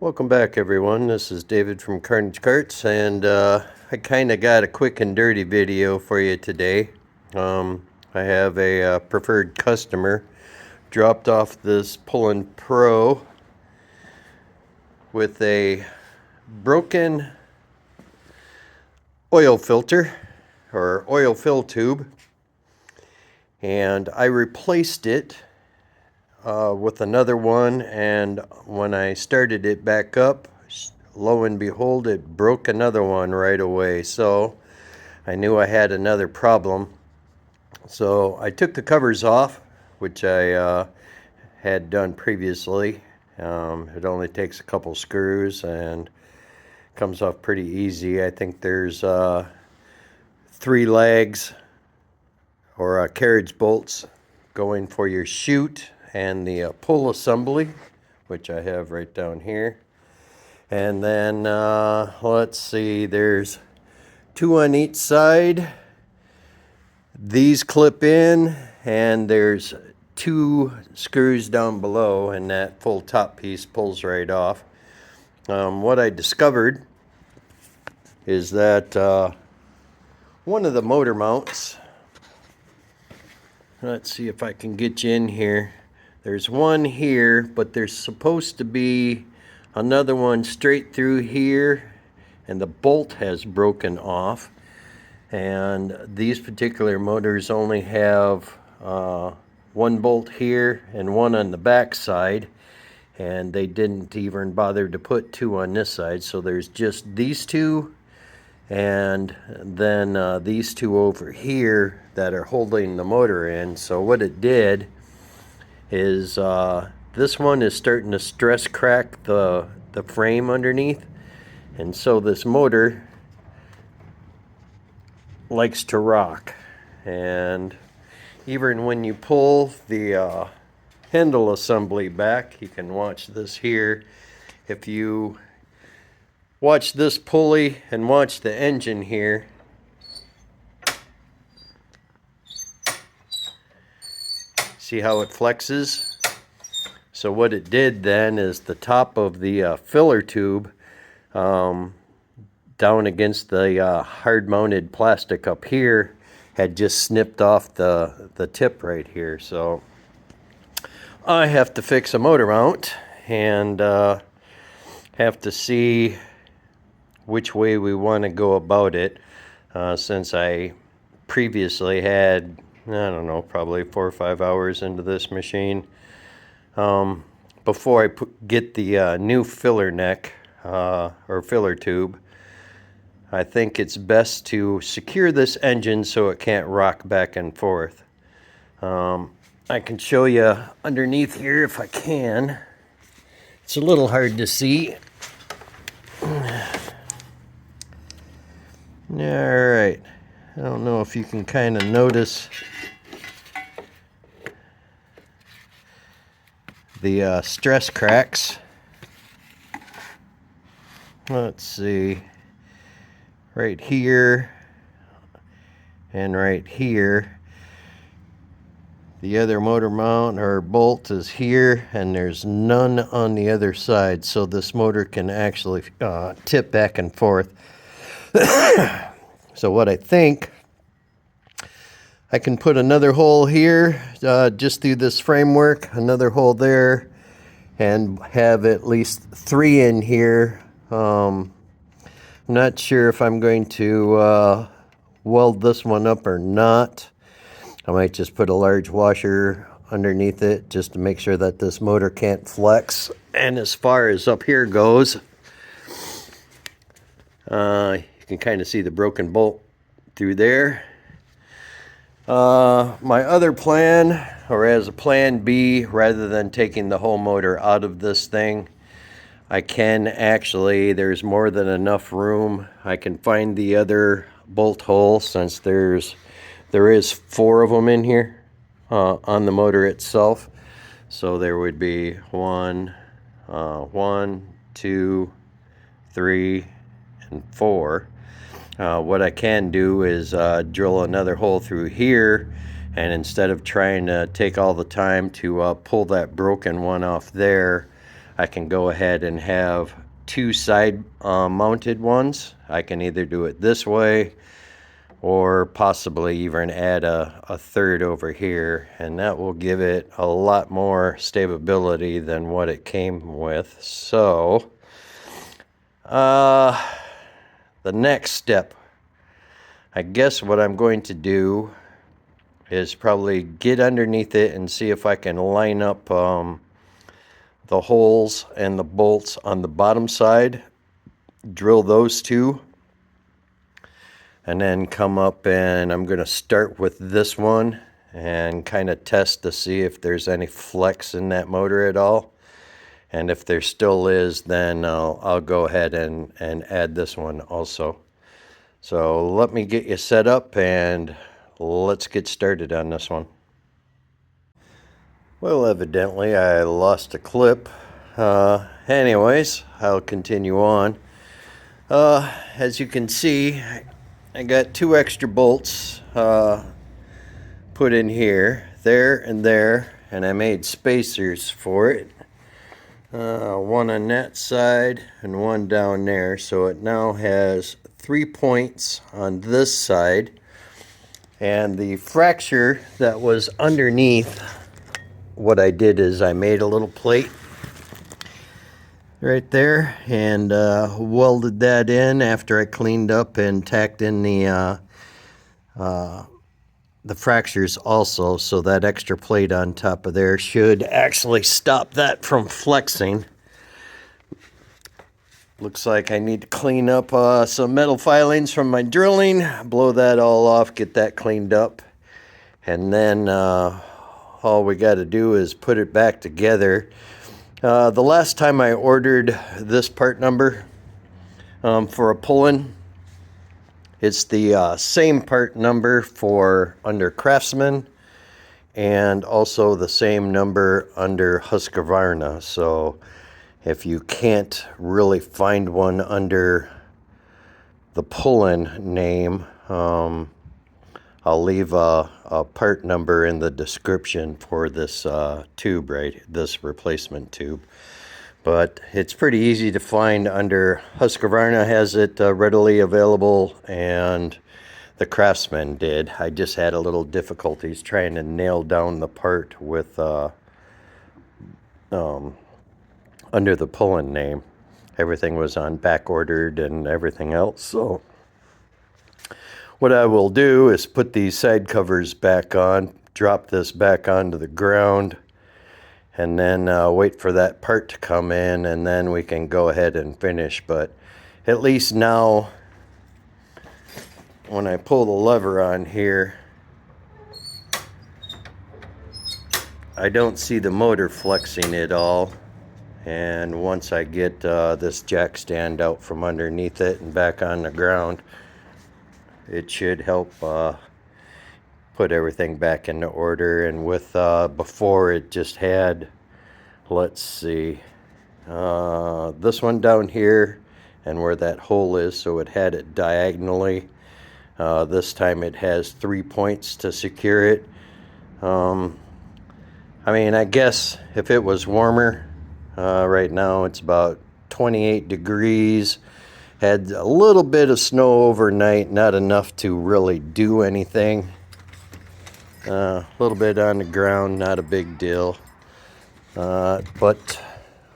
Welcome back, everyone. This is David from Carnage Carts, and I kind of got a quick and dirty video for you today. I have a preferred customer dropped off this Poulan Pro with a broken oil filter or oil fill tube, and I replaced it with another one, and when I started it back up, lo and behold, it broke another one right away. So I knew I had another problem. So I took the covers off, which I had done previously. It only takes a couple screws and comes off pretty easy. I think there's 3 legs or carriage bolts going for your chute and the pull assembly, which I have right down here. And then let's see, there's 2 on each side. These clip in, and there's 2 screws down below, and that full top piece pulls right off. What I discovered is that one of the motor mounts, let's see if I can get you in here. There's one here, but there's supposed to be another one straight through here, and the bolt has broken off. And these particular motors only have one bolt here and one on the back side, and they didn't even bother to put 2 on this side. So there's just these 2, and then these 2 over here that are holding the motor in. So what it did is this one is starting to stress crack the frame underneath, and so this motor likes to rock. And even when you pull the handle assembly back, you can watch this here. If you watch this pulley and watch the engine here, see how it flexes? So what it did then is the top of the filler tube down against the hard-mounted plastic up here had just snipped off the tip right here. So I have to fix a motor mount, and have to see which way we want to go about it, since I previously had, I don't know, probably 4 or 5 hours into this machine before I get the new filler neck or filler tube. I think it's best to secure this engine so it can't rock back and forth. I can show you underneath here if I can. It's a little hard to see. Alright, I don't know if you can kind of notice the stress cracks. Let's see, right here and right here. The other motor mount or bolt is here, and there's none on the other side, so this motor can actually tip back and forth. So what I think, I can put another hole here just through this framework, another hole there, and have at least 3 in here. I'm not sure if I'm going to weld this one up or not. I might just put a large washer underneath it just to make sure that this motor can't flex. And as far as up here goes, you can kind of see the broken bolt through there. My other plan, or as a plan B, rather than taking the whole motor out of this thing, I can actually, there's more than enough room. I can find the other bolt hole, since there is 4 of them in here on the motor itself. So there would be 1, 2, 3, and 4. What I can do is drill another hole through here, and instead of trying to take all the time to pull that broken one off there, I can go ahead and have two side mounted ones. I can either do it this way or possibly even add a third over here, and that will give it a lot more stability than what it came with. So the next step, I guess what I'm going to do is probably get underneath it and see if I can line up the holes and the bolts on the bottom side, drill those two, and then come up, and I'm going to start with this one and kind of test to see if there's any flex in that motor at all. And if there still is, then I'll go ahead and add this one also. So let me get you set up and let's get started on this one. Well, evidently I lost a clip. Anyways, I'll continue on. As you can see, I got two extra bolts put in here, there and there, and I made spacers for it. One on that side and one down there, so it now has 3 points on this side. And the fracture that was underneath, what I did is I made a little plate right there and welded that in after I cleaned up and tacked in the fractures also, so that extra plate on top of there should actually stop that from flexing. Looks like I need to clean up some metal filings from my drilling, blow that all off, get that cleaned up, and then all we got to do is put it back together. The last time I ordered this part number for a Poulan, it's the same part number for under Craftsman and also the same number under Husqvarna. So if you can't really find one under the Poulan name, I'll leave a part number in the description for this tube, right? This replacement tube. But it's pretty easy to find under Husqvarna has it readily available, and the Craftsman did. I just had a little difficulties trying to nail down the part with under the Poulan name. Everything was on back ordered and everything else. So what I will do is put these side covers back on, drop this back onto the ground, and then wait for that part to come in, and then we can go ahead and finish. But at least now, when I pull the lever on here, I don't see the motor flexing at all. And once I get this jack stand out from underneath it and back on the ground, it should help put everything back into order. And with before, it just had, let's see, this one down here and where that hole is, so it had it diagonally. This time it has 3 points to secure it. I mean, I guess if it was warmer, right now it's about 28 degrees. Had a little bit of snow overnight, not enough to really do anything. A little bit on the ground, not a big deal. But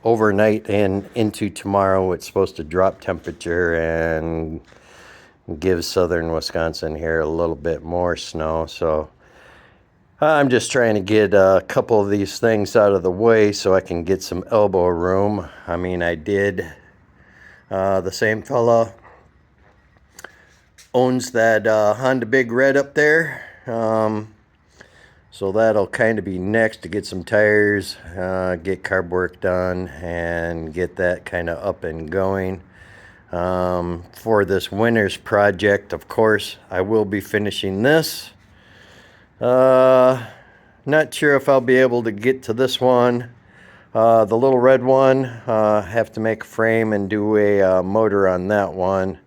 overnight and into tomorrow, it's supposed to drop temperature and give southern Wisconsin here a little bit more snow. So I'm just trying to get a couple of these things out of the way so I can get some elbow room. I mean, I did. The same fella owns that Honda Big Red up there. So that'll kind of be next, to get some tires, get carb work done, and get that kind of up and going. For this winter's project, of course, I will be finishing this. Not sure if I'll be able to get to this one. The little red one, have to make a frame and do a motor on that one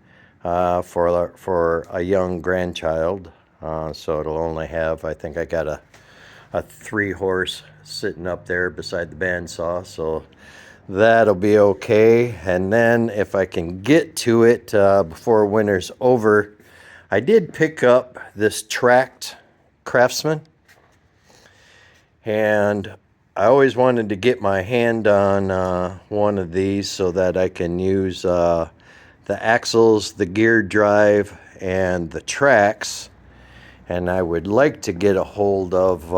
for a young grandchild. So it'll only have, I think I got a 3-horse sitting up there beside the bandsaw. So That'll be okay. And then if I can get to it before winter's over, I did pick up this tracked Craftsman, and I always wanted to get my hand on one of these so that I can use the axles, the gear drive, and the tracks. And I would like to get a hold of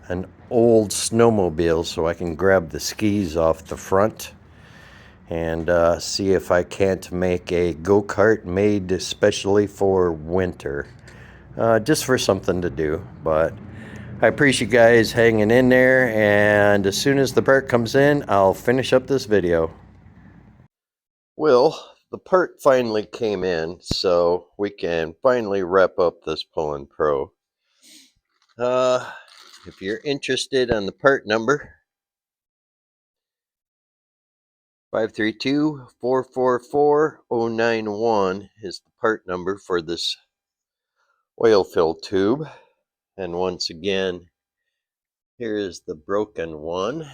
an old snowmobile so I can grab the skis off the front and see if I can't make a go-kart made especially for winter. Just for something to do. But I appreciate you guys hanging in there, and as soon as the part comes in, I'll finish up this video. Well, the part finally came in, so we can finally wrap up this Poulan Pro. If you're interested on the part number, 532-444-091 is the part number for this oil fill tube. And once again, here is the broken one,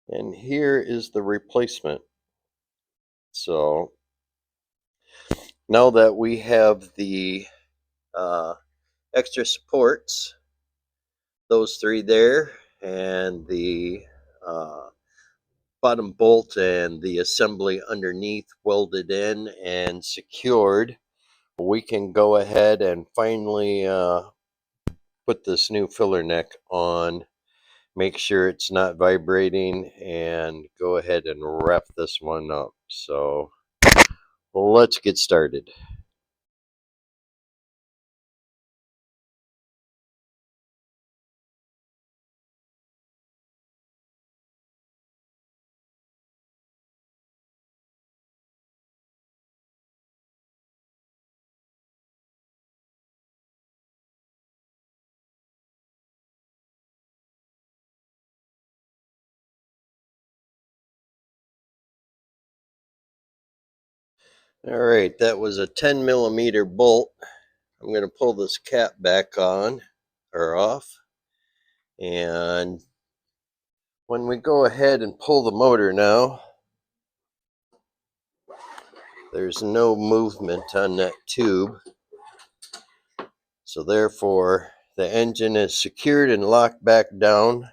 and here is the replacement. So now that we have the extra supports, those three there, and the bottom bolt and the assembly underneath welded in and secured, we can go ahead and finally put this new filler neck on, make sure it's not vibrating, and go ahead and wrap this one up. So let's get started. Alright, that was a 10 millimeter bolt. I'm going to pull this cap back on or off, and when we go ahead and pull the motor now, there's no movement on that tube, so therefore the engine is secured and locked back down,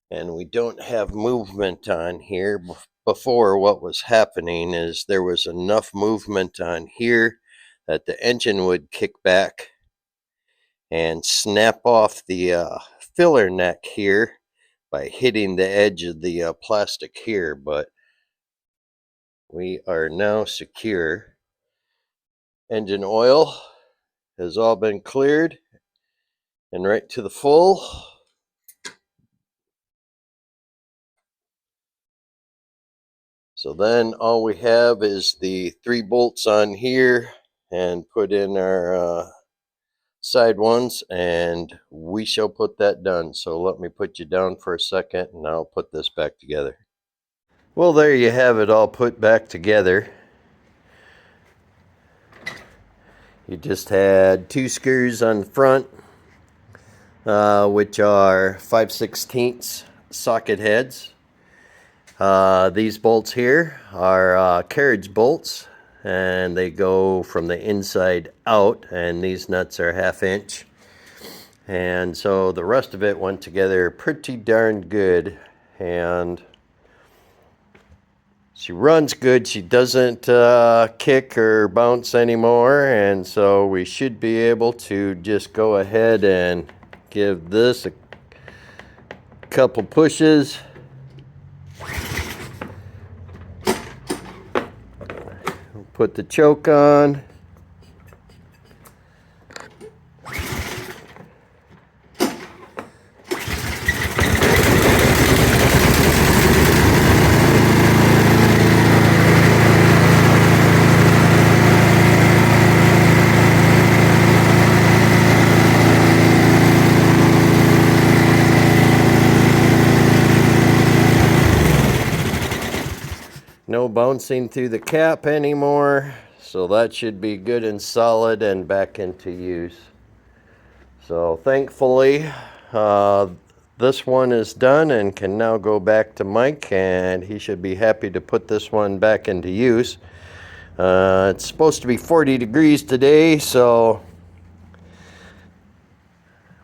and we don't have movement on here. Before, what was happening is there was enough movement on here that the engine would kick back and snap off the filler neck here by hitting the edge of the plastic here, but we are now secure. Engine oil has all been cleared and right to the full. So then all we have is the 3 bolts on here, and put in our side ones, and we shall put that done. So let me put you down for a second and I'll put this back together. Well, there you have it all put back together. You just had 2 screws on the front, which are 5/16 socket heads. These bolts here are carriage bolts, and they go from the inside out, and these nuts are 1/2 inch. And so the rest of it went together pretty darn good, and she runs good. She doesn't kick or bounce anymore, and so we should be able to just go ahead and give this a couple pushes. Put the choke on. No bouncing through the cap anymore, so that should be good and solid and back into use. So thankfully, this one is done and can now go back to Mike, and he should be happy to put this one back into use. It's supposed to be 40 degrees today, so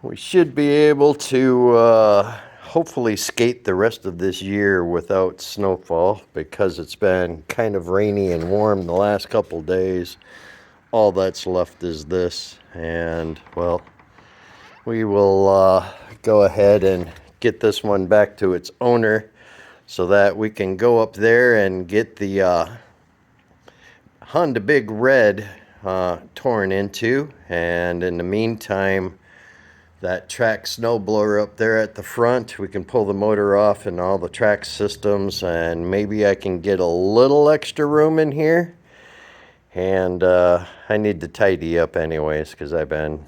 we should be able to hopefully skate the rest of this year without snowfall, because it's been kind of rainy and warm the last couple days. All that's left is this, and well, we will go ahead and get this one back to its owner so that we can go up there and get the Honda Big Red torn into. And in the meantime, that track snowblower up there at the front, we can pull the motor off and all the track systems, and maybe I can get a little extra room in here. And I need to tidy up anyways, because I've been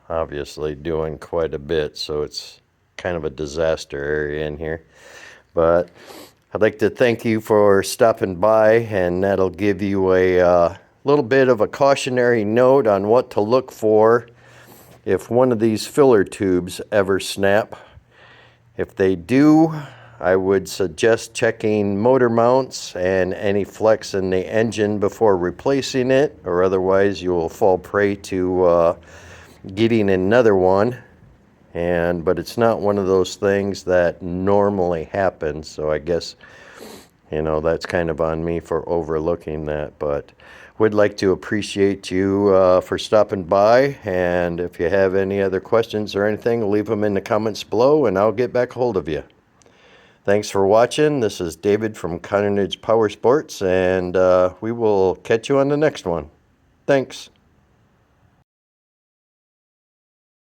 obviously doing quite a bit, so it's kind of a disaster area in here. But I'd like to thank you for stopping by, and that'll give you a little bit of a cautionary note on what to look for if one of these filler tubes ever snap. If they do, I would suggest checking motor mounts and any flex in the engine before replacing it, or otherwise you will fall prey to getting another one. But it's not one of those things that normally happens, so I guess, you know, that's kind of on me for overlooking that. But would like to appreciate you for stopping by, and if you have any other questions or anything, leave them in the comments below and I'll get back hold of you. Thanks for watching. This is David from Carnage Power Sports, and we will catch you on the next one. Thanks.